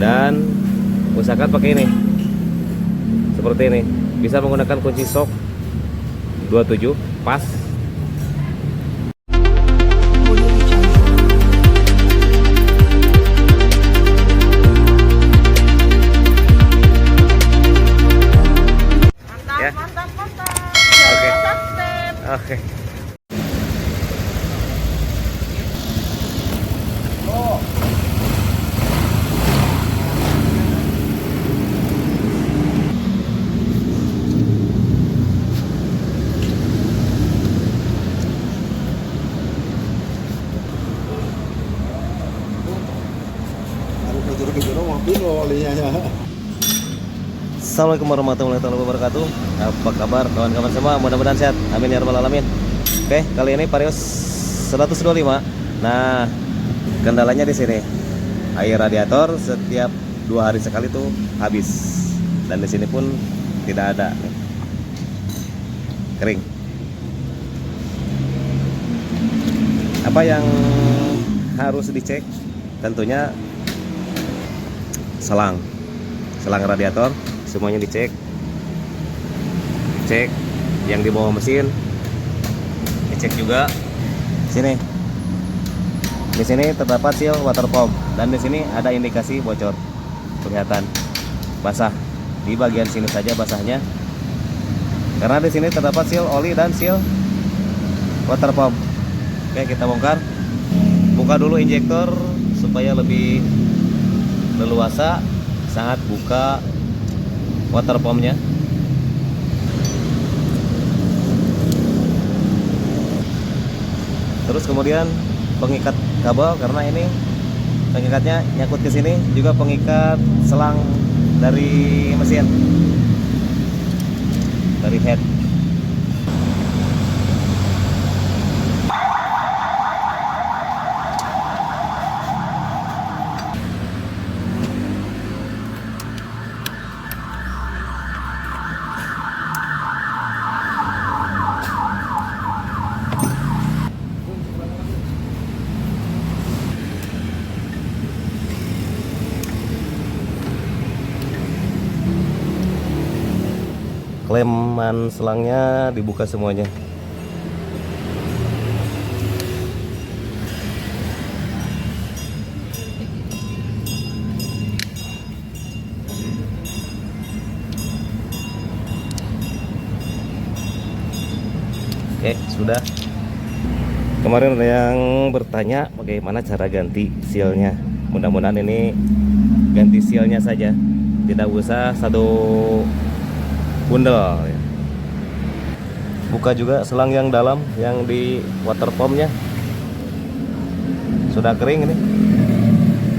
Dan usahakan pakai ini, seperti ini. Bisa menggunakan kunci sok 27 pas. Ya. Mantap. Oke. Subscribe. Oke. Assalamualaikum warahmatullahi wabarakatuh. Apa kabar kawan-kawan semua? Mudah-mudahan sehat. Amin ya rabbal alamin. Oke, kali ini Vario 125. Nah, kendalanya di sini. Air radiator setiap 2 hari sekali tuh habis. Dan di sini pun tidak ada. Kering. Apa yang harus dicek? Tentunya selang radiator semuanya dicek. Cek yang di bawah mesin, dicek juga sini. Di sini terdapat seal water pump dan di sini ada indikasi bocor, kelihatan basah. Di bagian sini saja basahnya, karena di sini terdapat seal oli dan seal water pump. Oke, kita bongkar. Buka dulu injektor supaya lebih leluasa saat buka water pumpnya. Terus kemudian pengikat kabel, karena ini pengikatnya nyangkut ke sini, juga pengikat selang dari mesin, dari head. Kleman selangnya dibuka semuanya. Oke, sudah. Kemarin ada yang bertanya bagaimana cara ganti sealnya. Mudah-mudahan ini ganti sealnya saja, tidak usah satu bundel ya. Buka juga selang yang dalam yang di water pumpnya, sudah kering ini,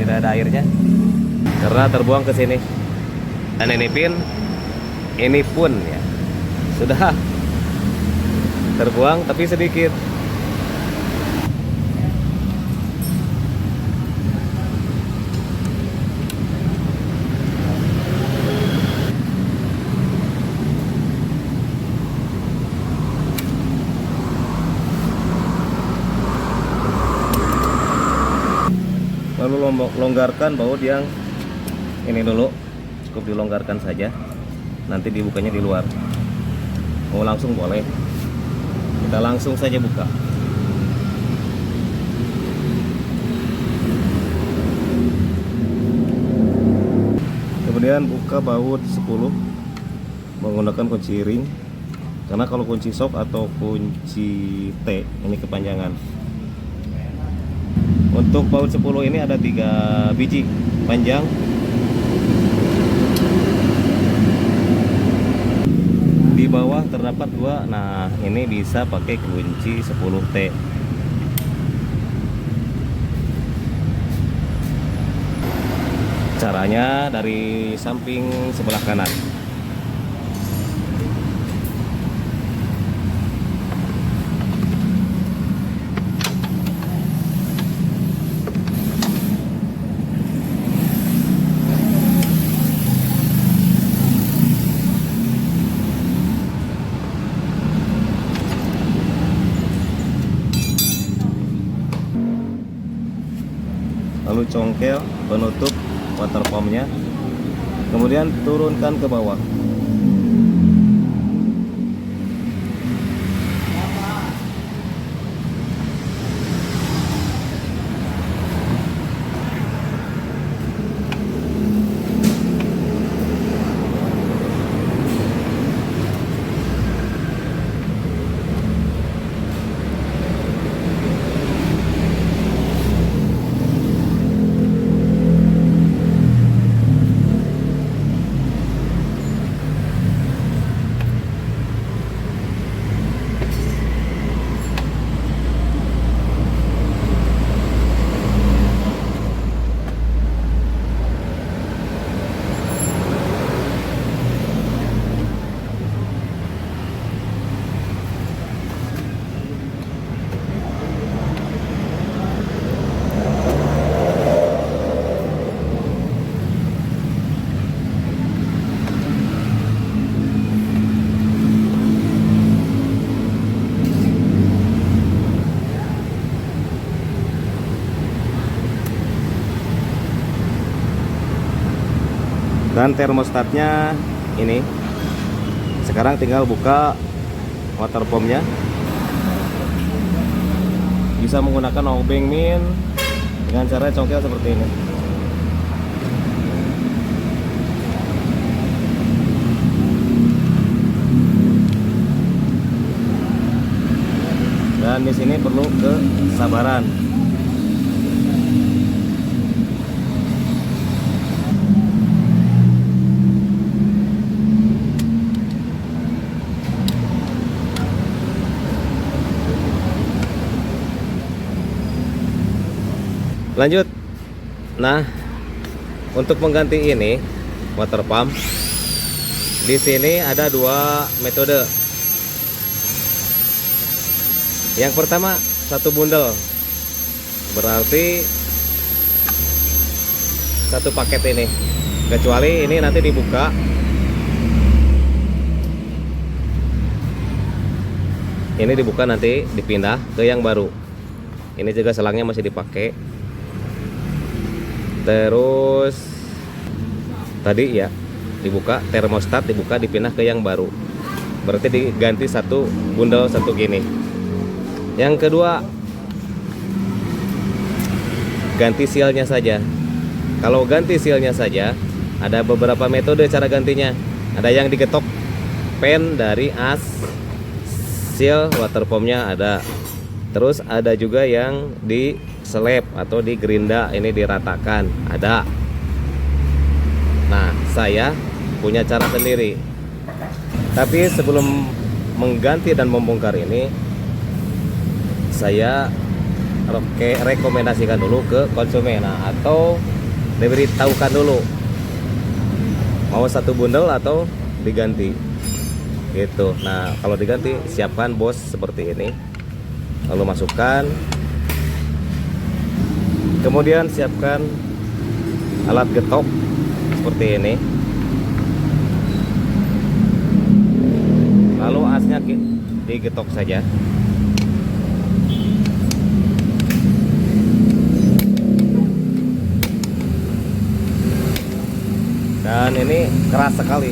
tidak ada airnya karena terbuang ke sini. Dan ini pun ya sudah terbuang tapi sedikit. Lalu longgarkan baut yang ini dulu, cukup dilonggarkan saja, nanti dibukanya di luar. Mau langsung boleh, kita langsung saja buka. Kemudian buka baut 10 menggunakan kunci ring, karena kalau kunci sok atau kunci T ini kepanjangan. Untuk baut 10 ini ada 3 biji panjang. Di bawah terdapat 2. Nah, ini bisa pakai kunci 10T. Caranya dari samping sebelah kanan. Lalu congkel penutup water pumpnya, kemudian turunkan ke bawah. Dan termostatnya ini, sekarang tinggal buka water pumpnya. Bisa menggunakan obeng min dengan cara congkel seperti ini. Dan di sini perlu kesabaran. Lanjut. Nah, untuk mengganti ini water pump, di sini ada dua metode. Yang pertama, satu bundel, berarti satu paket ini. Kecuali ini nanti dibuka, ini dibuka nanti dipindah ke yang baru. Ini juga selangnya masih dipakai. Terus tadi ya dibuka, termostat dibuka, dipindah ke yang baru, berarti diganti satu bundel satu gini. Yang kedua, ganti sealnya saja. Kalau ganti sealnya saja, ada beberapa metode cara gantinya. Ada yang digetok pen dari as seal water pumpnya ada. Terus ada juga yang di slap atau di gerinda, ini diratakan, ada. Nah, saya punya cara sendiri. Tapi sebelum mengganti dan membongkar ini, saya rekomendasikan dulu ke konsumen, atau diberitahukan dulu mau satu bundel atau diganti gitu. Nah, kalau diganti, siapkan bos seperti ini, lalu masukkan, kemudian siapkan alat getok seperti ini, lalu asnya digetok saja. Dan ini keras sekali.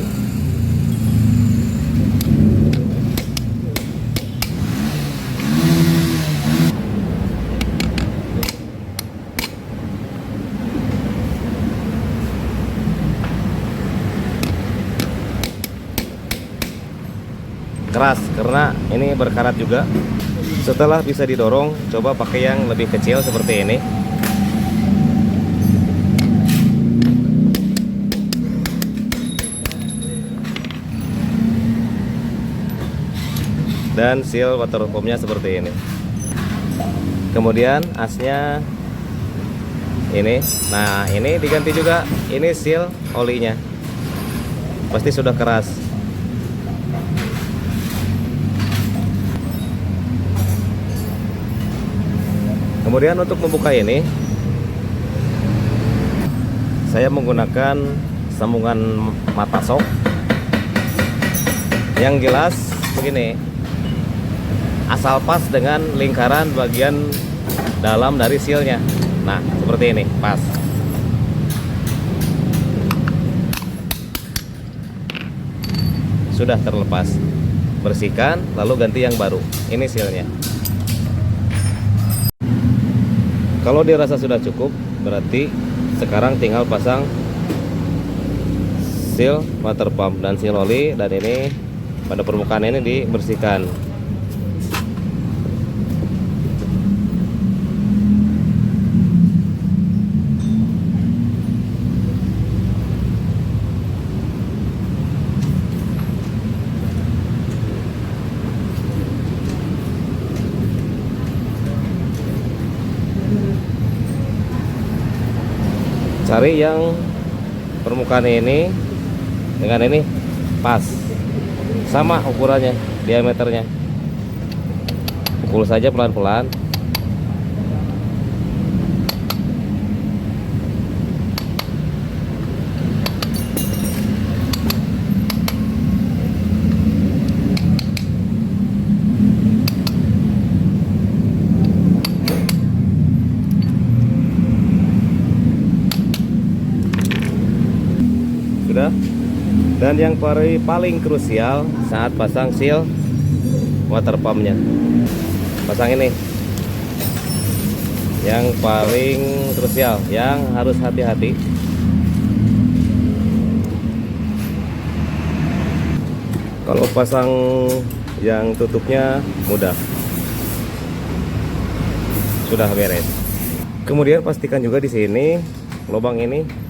Keras karena ini berkarat juga. Setelah bisa didorong, coba pakai yang lebih kecil seperti ini. Dan seal water pumpnya seperti ini. Kemudian asnya ini, nah ini diganti juga. Ini seal olinya, pasti sudah keras. Kemudian untuk membuka ini, saya menggunakan sambungan mata sok yang jelas begini, asal pas dengan lingkaran bagian dalam dari sealnya. Nah, seperti ini, pas. sudah terlepas. Bersihkan lalu ganti yang baru. Ini sealnya. Kalau dirasa sudah cukup, berarti sekarang tinggal pasang seal water pump dan seal oli, dan ini pada permukaan ini dibersihkan. Cari yang permukaan ini dengan ini pas, sama ukurannya, diameternya. Pukul saja pelan-pelan. Sudah. Dan yang paling krusial saat pasang seal water pumpnya, pasang ini yang paling krusial, yang harus hati-hati. Kalau pasang yang tutupnya mudah, sudah beres. Kemudian pastikan juga di sini lubang ini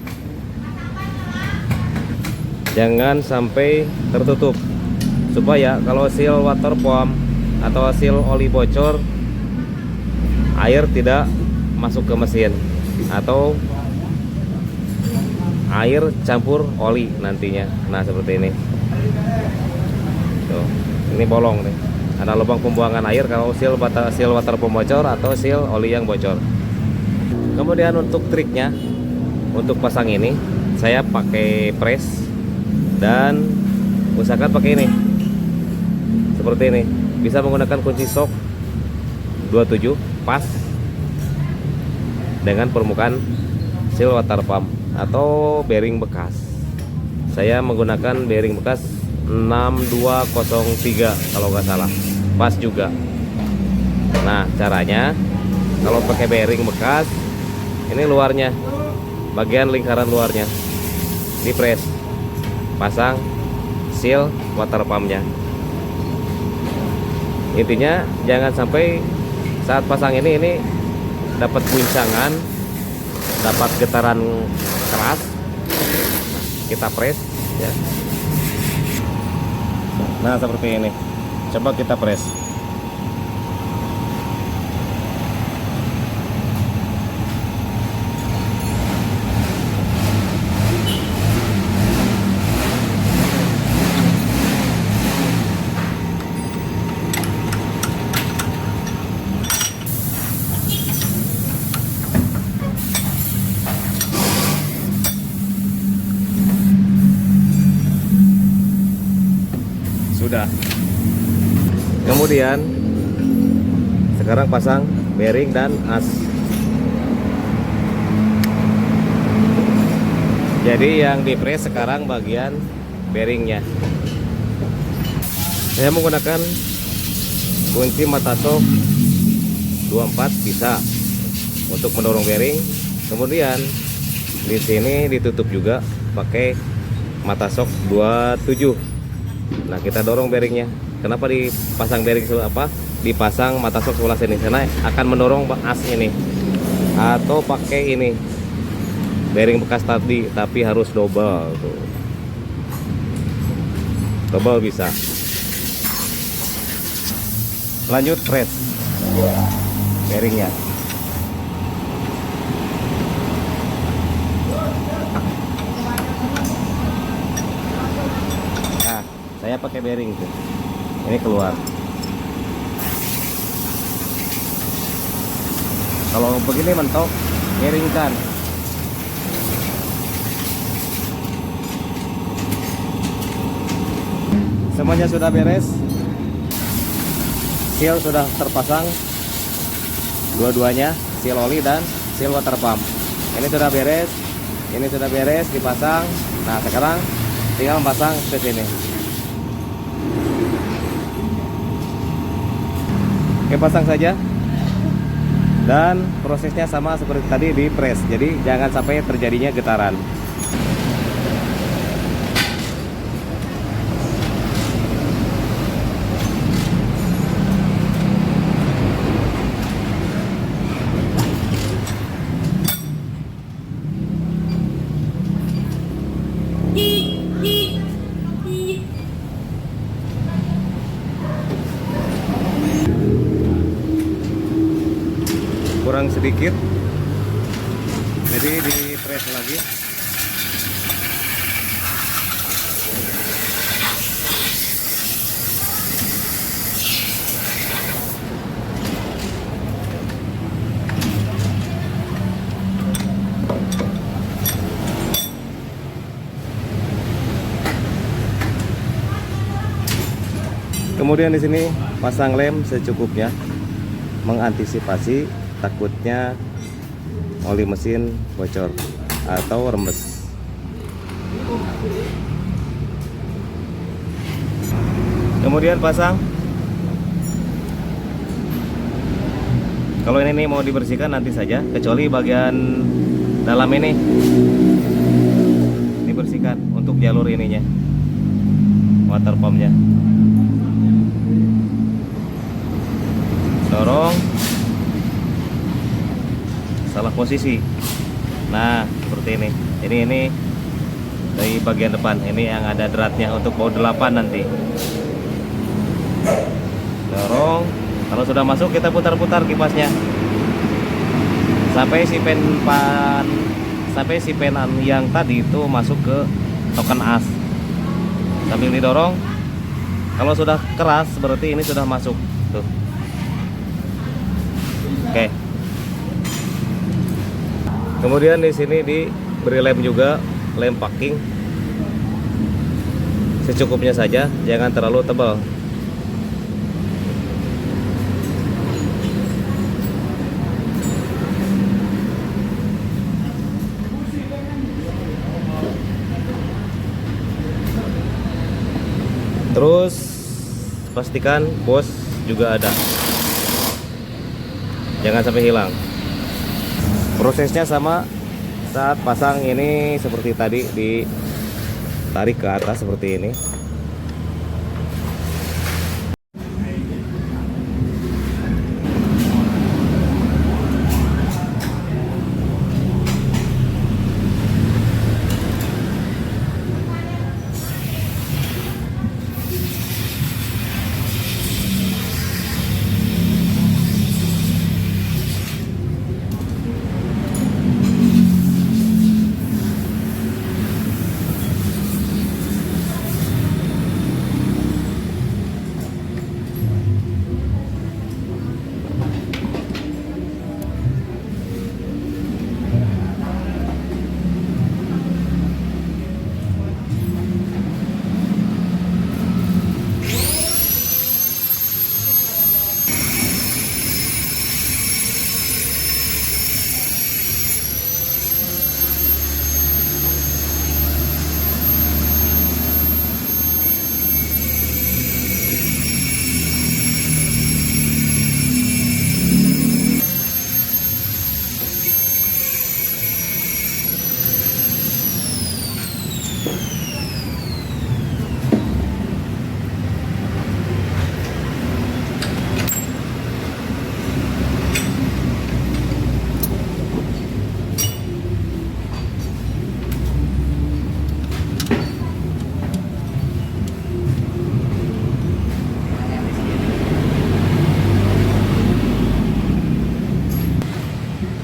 jangan sampai tertutup, supaya kalau seal water pump atau seal oli bocor, air tidak masuk ke mesin atau air campur oli nantinya. Nah, seperti ini. Tuh, ini bolong nih. Ada lubang pembuangan air kalau seal water pump bocor atau seal oli yang bocor. Kemudian untuk triknya, untuk pasang ini saya pakai press dan usahakan pakai ini seperti ini. Bisa menggunakan kunci sok 27 pas dengan permukaan seal water pump atau bearing bekas. Saya menggunakan bearing bekas 6203 kalau nggak salah, pas juga. Nah, caranya kalau pakai bearing bekas, ini luarnya, bagian lingkaran luarnya dipres, pasang seal water pumpnya. Intinya jangan sampai saat pasang ini dapat guncangan, dapat getaran keras. Kita press ya. Nah, seperti ini. Coba kita press. Sudah. Kemudian sekarang pasang bearing dan as. Jadi yang dipres sekarang bagian bearingnya. Saya menggunakan kunci mata sok 24 bisa untuk mendorong bearing. Kemudian di sini ditutup juga pakai mata sok 27. Nah, kita dorong bearingnya. Kenapa dipasang bearing dipasang mata sok sebelah sini? Karena akan mendorong as ini. Atau pakai ini bearing bekas tadi, tapi harus double tuh. Double bisa. Lanjut press bearingnya. Saya pakai bearing tuh. Ini keluar. Kalau begini mentok, miringkan. Semuanya sudah beres. Seal sudah terpasang. Dua-duanya, seal oli dan seal water pump. Ini sudah beres. Ini sudah beres dipasang. Nah, sekarang tinggal pasang ke sini. Oke, pasang saja. Dan prosesnya sama seperti tadi di press. Jadi jangan sampai terjadinya getaran. Kurang sedikit, jadi di press lagi. Kemudian di sini pasang lem secukupnya, mengantisipasi takutnya oli mesin bocor atau rembes. Kemudian pasang. Kalau ini mau dibersihkan nanti saja, kecuali bagian dalam ini dibersihkan untuk jalur ininya, water pumpnya. Dorong, salah posisi. Nah, seperti ini. Jadi ini dari bagian depan, ini yang ada dratnya untuk baut 8 nanti. Dorong. Kalau sudah masuk, kita putar-putar kipasnya sampai si penan yang tadi itu masuk ke token as. Sambil didorong. Kalau sudah keras berarti ini sudah masuk. Tuh. Oke. Kemudian di sini diberi lem juga, lem packing secukupnya saja, jangan terlalu tebal. Terus pastikan bos juga ada, jangan sampai hilang. Prosesnya sama saat pasang ini seperti tadi, ditarik ke atas seperti ini.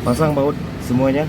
Pasang baut semuanya.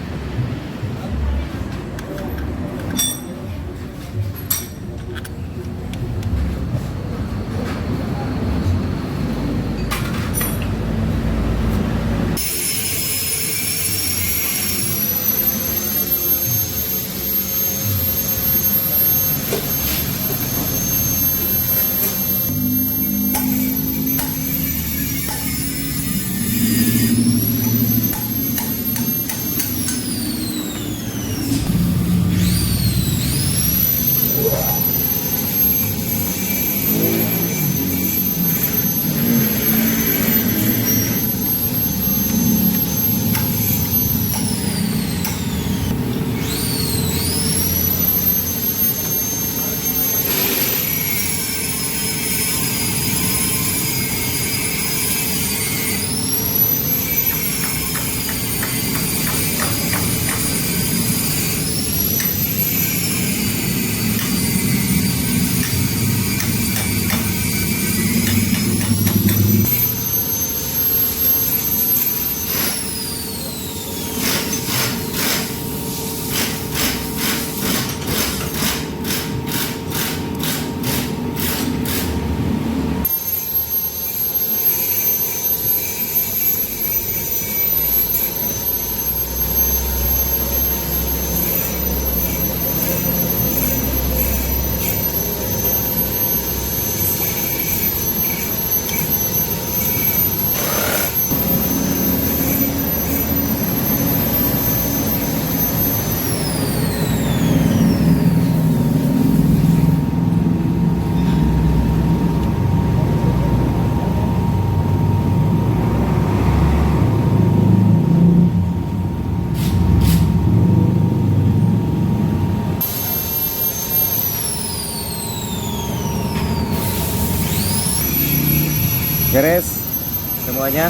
caranya.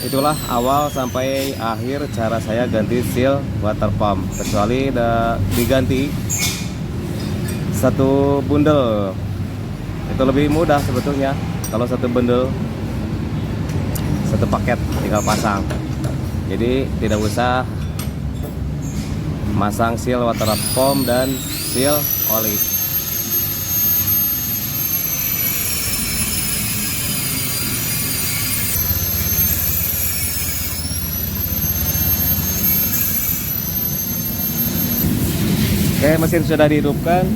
Itulah awal sampai akhir cara saya ganti seal water pump, kecuali diganti satu bundel. Itu lebih mudah sebetulnya. Kalau satu bundel, satu paket tinggal pasang. Jadi tidak usah masang seal water pump dan seal oli. Oke, mesin sudah dihidupkan.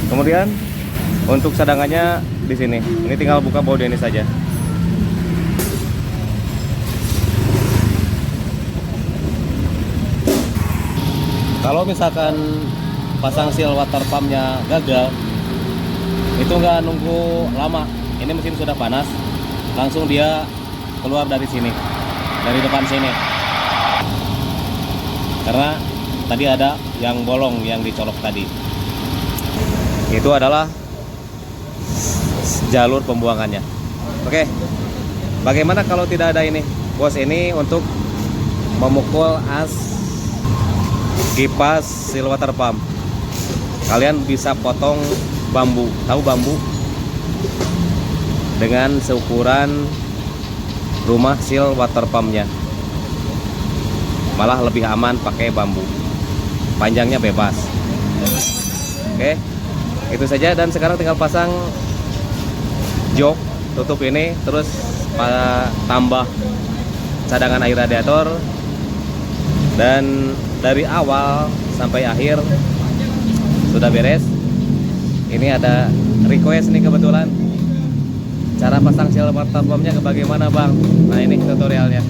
Kemudian untuk cadangannya di sini. Ini tinggal buka bodi ini saja. Kalau misalkan pasang seal water pumpnya gagal, itu nggak nunggu lama. Ini mesin sudah panas, langsung dia keluar dari sini, dari depan sini. Karena tadi ada yang bolong yang dicolok tadi. Itu adalah jalur pembuangannya. Oke. Bagaimana kalau tidak ada ini? Bos ini untuk memukul as kipas seal water pump. Kalian bisa potong bambu. Tahu bambu? Dengan seukuran rumah seal water pumpnya. Malah lebih aman pakai bambu, panjangnya bebas. Oke, itu saja. Dan sekarang tinggal pasang jok, tutup ini, terus tambah cadangan air radiator. Dan dari awal sampai akhir sudah beres. Ini ada request nih kebetulan, cara pasang seal water pumpnya bagaimana bang? Nah ini tutorialnya.